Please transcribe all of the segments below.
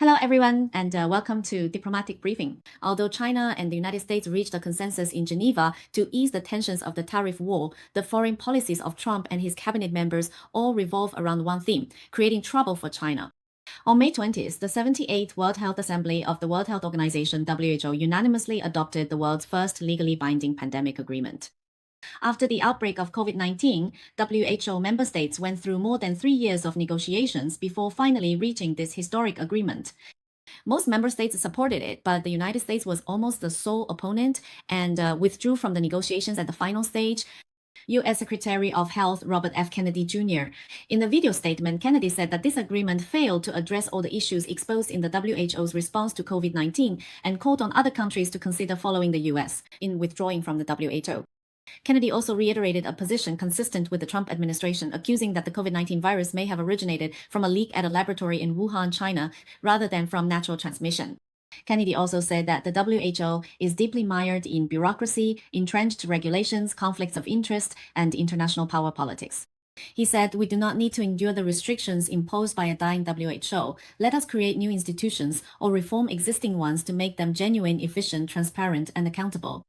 Hello, everyone, and welcome to Diplomatic Briefing. Although China and the United States reached a consensus in Geneva to ease the tensions of the tariff war, the foreign policies of Trump and his cabinet members all revolve around one theme, creating trouble for China. On May 20th, the 78th World Health Assembly of the World Health Organization (WHO) unanimously adopted the world's first legally binding pandemic agreement. After the outbreak of COVID-19, WHO member states went through more than 3 years of negotiations before finally reaching this historic agreement. Most member states supported it, but the United States was almost the sole opponent and withdrew from the negotiations at the final stage. U.S. Secretary of Health Robert F. Kennedy Jr. In a video statement, Kennedy said that this agreement failed to address all the issues exposed in the WHO's response to COVID-19 and called on other countries to consider following the U.S. in withdrawing from the WHO. Kennedy also reiterated a position consistent with the Trump administration, accusing that the COVID-19 virus may have originated from a leak at a laboratory in Wuhan, China, rather than from natural transmission. Kennedy also said that the WHO is deeply mired in bureaucracy, entrenched regulations, conflicts of interest, and international power politics. He said, "We do not need to endure the restrictions imposed by a dying WHO. Let us create new institutions or reform existing ones to make them genuine, efficient, transparent, and accountable."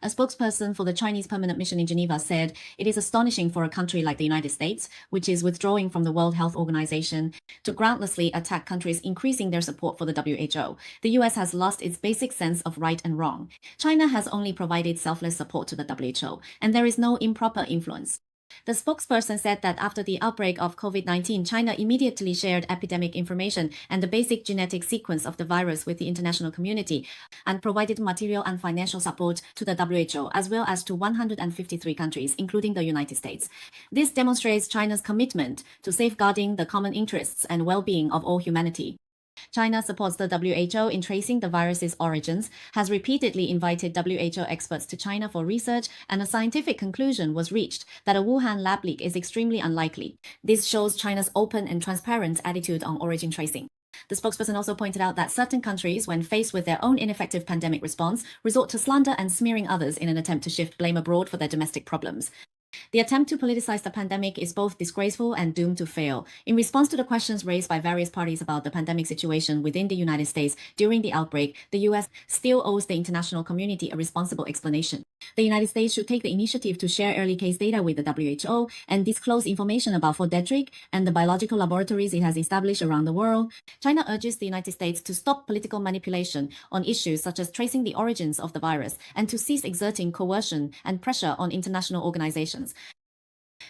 A spokesperson for the Chinese permanent mission in Geneva said, "It is astonishing for a country like the United States, which is withdrawing from the World Health Organization, to groundlessly attack countries increasing their support for the WHO. The US has lost its basic sense of right and wrong. China has only provided selfless support to the WHO, and there is no improper influence." The spokesperson said that after the outbreak of COVID-19, China immediately shared epidemic information and the basic genetic sequence of the virus with the international community and provided material and financial support to the WHO as well as to 153 countries, including the United States. This demonstrates China's commitment to safeguarding the common interests and well-being of all humanity. China supports the WHO in tracing the virus's origins, has repeatedly invited WHO experts to China for research, and a scientific conclusion was reached that a Wuhan lab leak is extremely unlikely. This shows China's open and transparent attitude on origin tracing. The spokesperson also pointed out that certain countries, when faced with their own ineffective pandemic response, resort to slander and smearing others in an attempt to shift blame abroad for their domestic problems. The attempt to politicize the pandemic is both disgraceful and doomed to fail. In response to the questions raised by various parties about the pandemic situation within the United States during the outbreak, the U.S. still owes the international community a responsible explanation. The United States should take the initiative to share early case data with the WHO and disclose information about Fort Detrick and the biological laboratories it has established around the world. China urges the United States to stop political manipulation on issues such as tracing the origins of the virus and to cease exerting coercion and pressure on international organizations.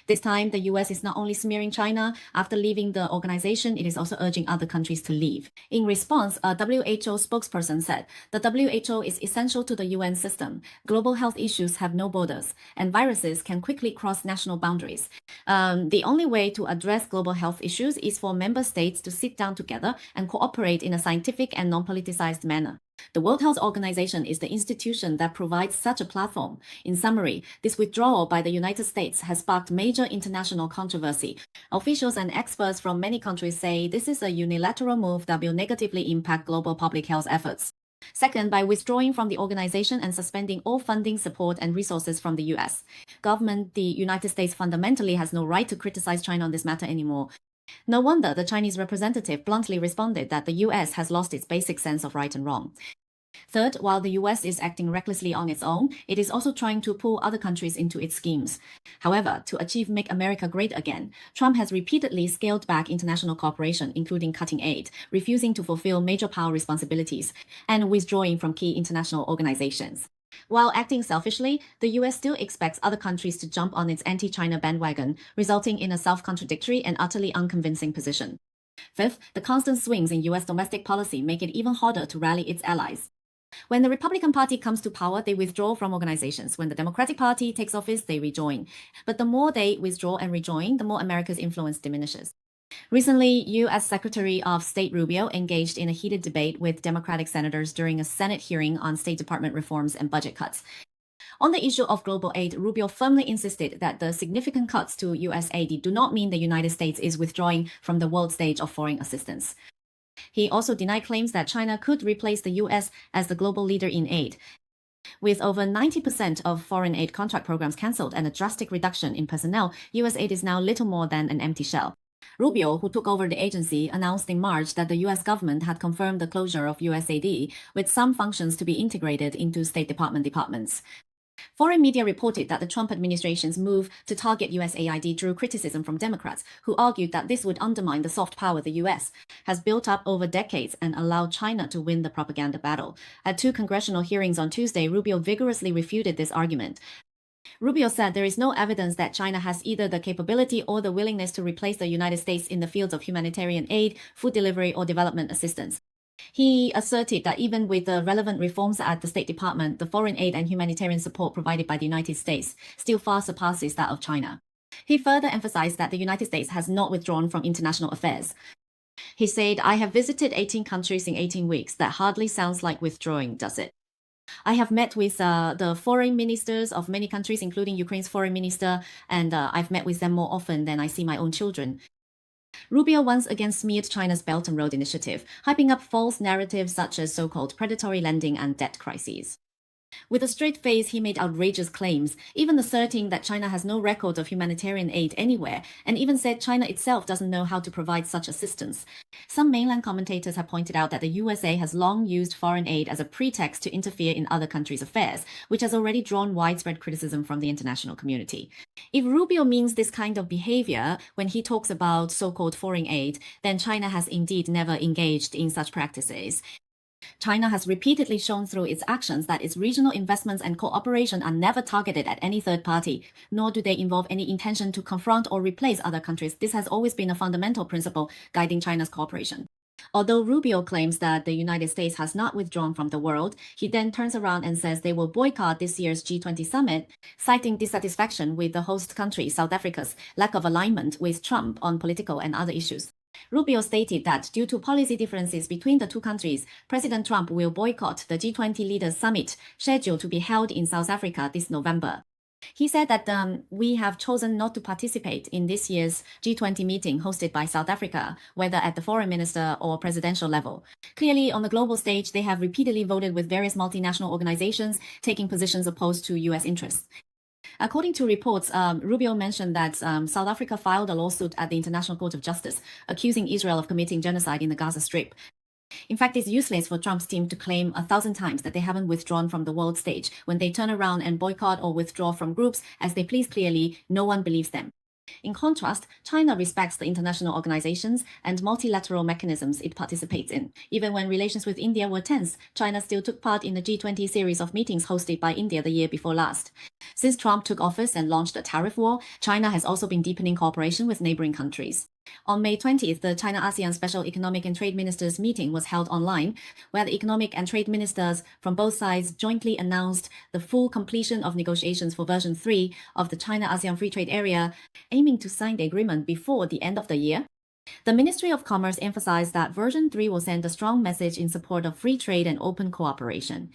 This time, the U.S. is not only smearing China. After leaving the organization, it is also urging other countries to leave. In response, a WHO spokesperson said, "The WHO is essential to the UN system. Global health issues have no borders, and viruses can quickly cross national boundaries. The only way to address global health issues is for member states to sit down together and cooperate in a scientific and non-politicized manner. The World Health Organization is the institution that provides such a platform." In summary, this withdrawal by the United States has sparked major international controversy. Officials and experts from many countries say this is a unilateral move that will negatively impact global public health efforts. Second, by withdrawing from the organization and suspending all funding, support, and resources from the U.S. government, the United States fundamentally has no right to criticize China on this matter anymore. No wonder the Chinese representative bluntly responded that the U.S. has lost its basic sense of right and wrong. Third, while the U.S. is acting recklessly on its own, it is also trying to pull other countries into its schemes. However, to achieve Make America Great Again, Trump has repeatedly scaled back international cooperation, including cutting aid, refusing to fulfill major power responsibilities, and withdrawing from key international organizations. While acting selfishly, the U.S. still expects other countries to jump on its anti-China bandwagon, resulting in a self-contradictory and utterly unconvincing position. Fifth, the constant swings in U.S. domestic policy make it even harder to rally its allies. When the Republican Party comes to power, they withdraw from organizations. When the Democratic Party takes office, they rejoin. But the more they withdraw and rejoin, the more America's influence diminishes. Recently, U.S. Secretary of State Rubio engaged in a heated debate with Democratic senators during a Senate hearing on State Department reforms and budget cuts. On the issue of global aid, Rubio firmly insisted that the significant cuts to U.S. aid do not mean the United States is withdrawing from the world stage of foreign assistance. He also denied claims that China could replace the U.S. as the global leader in aid. With over 90% of foreign aid contract programs cancelled and a drastic reduction in personnel, U.S. aid is now little more than an empty shell. Rubio, who took over the agency, announced in March that the U.S. government had confirmed the closure of USAID, with some functions to be integrated into State Department departments. Foreign media reported that the Trump administration's move to target USAID drew criticism from Democrats, who argued that this would undermine the soft power the U.S. has built up over decades and allow China to win the propaganda battle. At two congressional hearings on Tuesday, Rubio vigorously refuted this argument. Rubio said there is no evidence that China has either the capability or the willingness to replace the United States in the fields of humanitarian aid, food delivery, or development assistance. He asserted that even with the relevant reforms at the State Department, the foreign aid and humanitarian support provided by the United States still far surpasses that of China. He further emphasized that the United States has not withdrawn from international affairs. He said, "I have visited 18 countries in 18 weeks. That hardly sounds like withdrawing, does it? I have met with the foreign ministers of many countries, including Ukraine's foreign minister, and I've met with them more often than I see my own children." Rubio once again smeared China's Belt and Road Initiative, hyping up false narratives such as so-called predatory lending and debt crises. With a straight face, he made outrageous claims, even asserting that China has no record of humanitarian aid anywhere, and even said China itself doesn't know how to provide such assistance. Some mainland commentators have pointed out that the USA has long used foreign aid as a pretext to interfere in other countries' affairs, which has already drawn widespread criticism from the international community. If Rubio means this kind of behavior when he talks about so-called foreign aid, then China has indeed never engaged in such practices. China has repeatedly shown through its actions that its regional investments and cooperation are never targeted at any third party, nor do they involve any intention to confront or replace other countries. This has always been a fundamental principle guiding China's cooperation. Although Rubio claims that the United States has not withdrawn from the world, he then turns around and says they will boycott this year's G20 summit, citing dissatisfaction with the host country, South Africa's lack of alignment with Trump on political and other issues. Rubio stated that due to policy differences between the two countries, President Trump will boycott the G20 Leaders Summit scheduled to be held in South Africa this November. He said that we have chosen not to participate in this year's G20 meeting hosted by South Africa, whether at the foreign minister or presidential level. Clearly, on the global stage, they have repeatedly voted with various multinational organizations taking positions opposed to U.S. interests. According to reports, Rubio mentioned that South Africa filed a lawsuit at the International Court of Justice, accusing Israel of committing genocide in the Gaza Strip. In fact, it's useless for Trump's team to claim 1,000 times that they haven't withdrawn from the world stage. When they turn around and boycott or withdraw from groups as they please, clearly, no one believes them. In contrast, China respects the international organizations and multilateral mechanisms it participates in. Even when relations with India were tense, China still took part in the G20 series of meetings hosted by India the year before last. Since Trump took office and launched a tariff war, China has also been deepening cooperation with neighboring countries. On May 20th, the China-ASEAN Special Economic and Trade Ministers meeting was held online, where the economic and trade ministers from both sides jointly announced the full completion of negotiations for version 3 of the China-ASEAN Free Trade Area, aiming to sign the agreement before the end of the year. The Ministry of Commerce emphasized that version 3 will send a strong message in support of free trade and open cooperation.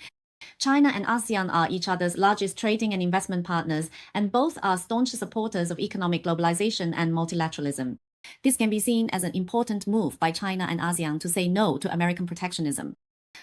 China and ASEAN are each other's largest trading and investment partners, and both are staunch supporters of economic globalization and multilateralism. This can be seen as an important move by China and ASEAN to say no to American protectionism.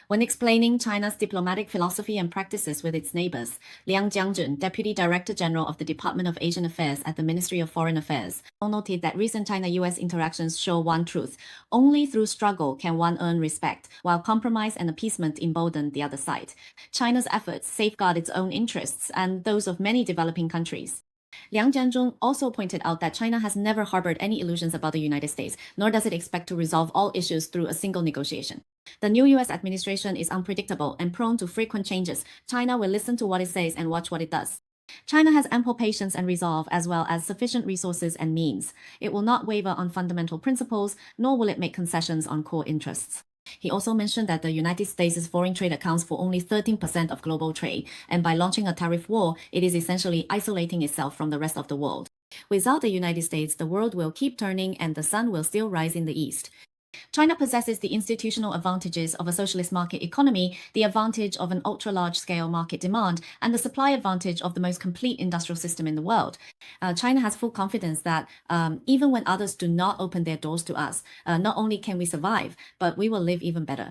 When explaining China's diplomatic philosophy and practices with its neighbors, Liang Jiangjun, Deputy Director General of the Department of Asian Affairs at the Ministry of Foreign Affairs, noted that recent China-US interactions show one truth: only through struggle can one earn respect, while compromise and appeasement embolden the other side. China's efforts safeguard its own interests and those of many developing countries. Liang Jianzhong also pointed out that China has never harbored any illusions about the United States, nor does it expect to resolve all issues through a single negotiation. The new U.S. administration is unpredictable and prone to frequent changes. China will listen to what it says and watch what it does. China has ample patience and resolve, as well as sufficient resources and means. It will not waver on fundamental principles, nor will it make concessions on core interests. He also mentioned that the United States' foreign trade accounts for only 13% of global trade, and by launching a tariff war, it is essentially isolating itself from the rest of the world. Without the United States, the world will keep turning and the sun will still rise in the east. China possesses the institutional advantages of a socialist market economy, the advantage of an ultra-large-scale market demand, and the supply advantage of the most complete industrial system in the world. China has full confidence that even when others do not open their doors to us, not only can we survive, but we will live even better.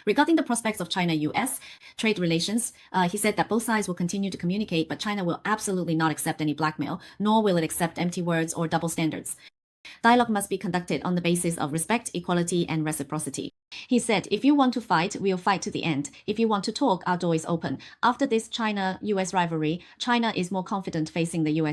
Regarding the prospects of China-US trade relations, he said that both sides will continue to communicate, but China will absolutely not accept any blackmail, nor will it accept empty words or double standards. Dialogue must be conducted on the basis of respect, equality, and reciprocity. He said, if you want to fight, we'll fight to the end. If you want to talk, our door is open. After this China-US rivalry, China is more confident facing the US